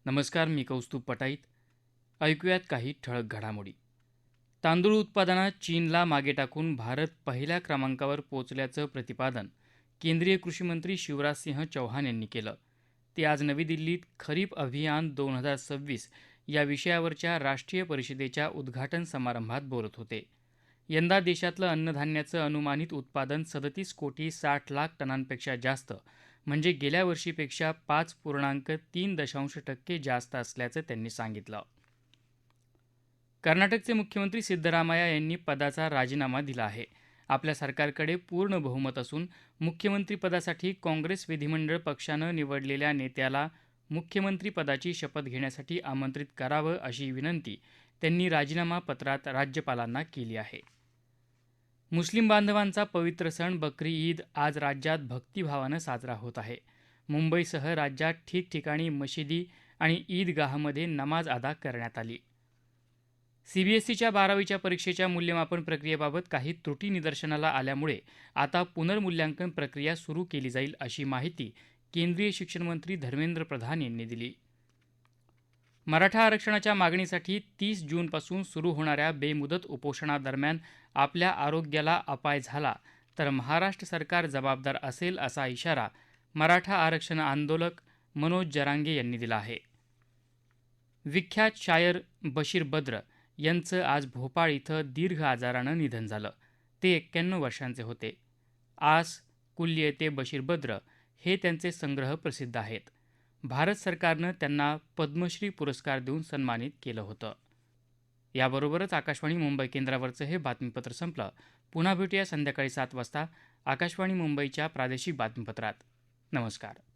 नमस्कार, मी कौस्तुभ पटाईत. ऐकूयात काही ठळक घडामोडी. तांदूळ उत्पादनात चीनला मागे टाकून भारत पहिल्या क्रमांकावर पोहोचल्याचं प्रतिपादन केंद्रीय कृषी मंत्री शिवराजसिंह चौहान यांनी केलं. ते आज नवी दिल्लीत खरीप अभियान 2026 या विषयावरच्या राष्ट्रीय परिषदेच्या उद्घाटन समारंभात बोलत होते. यंदा देशातलं अन्नधान्याचं अनुमानित उत्पादन 37,60,00,000 टनांपेक्षा जास्त, म्हणजे गेल्या वर्षीपेक्षा 5.3% जास्त असल्याचं त्यांनी सांगितलं. कर्नाटकचे मुख्यमंत्री सिद्धरामय्या यांनी पदाचा राजीनामा दिला आहे. आपल्या सरकारकडे पूर्ण बहुमत असून मुख्यमंत्रीपदासाठी काँग्रेस विधिमंडळ पक्षानं निवडलेल्या नेत्याला मुख्यमंत्रीपदाची शपथ घेण्यासाठी आमंत्रित करावं अशी विनंती त्यांनी राजीनामा पत्रात राज्यपालांना केली आहे. मुस्लिम बांधवांचा पवित्र सण बकरी ईद आज राज्यात भक्तिभावानं साजरा होत आहे. मुंबईसह राज्यात ठिकठिकाणी मशिदी आणि ईदगाहमध्ये नमाज अदा करण्यात आली. सीबीएसईच्या 12वीच्या परीक्षेच्या मूल्यमापन प्रक्रियेबाबत काही त्रुटी निदर्शनाला आल्यामुळे आता पुनर्मूल्यांकन प्रक्रिया सुरू केली जाईल, अशी माहिती केंद्रीय शिक्षण मंत्री धर्मेंद्र प्रधान यांनी दिली. मराठा आरक्षणाच्या मागणीसाठी 30 जूनपासून सुरू होणाऱ्या बेमुदत उपोषणादरम्यान आपल्या आरोग्याला अपाय झाला तर महाराष्ट्र सरकार जबाबदार असेल, असा इशारा मराठा आरक्षण आंदोलक मनोज जरांगे यांनी दिला आहे. विख्यात शायर बशीर बद्र यांचं आज भोपाळ इथं दीर्घ आजारानं निधन झालं. ते 91 वर्षांचे होते. आस, कुल्ये बशीर बद्र हे त्यांचे संग्रह प्रसिद्ध आहेत. भारत सरकारनं त्यांना पद्मश्री पुरस्कार देऊन सन्मानित केलं होतं. याबरोबरच आकाशवाणी मुंबई केंद्रावरचं हे बातमीपत्र संपलं. पुन्हा भेटूया संध्याकाळी 7 वाजता आकाशवाणी मुंबईच्या प्रादेशिक बातमीपत्रात. नमस्कार.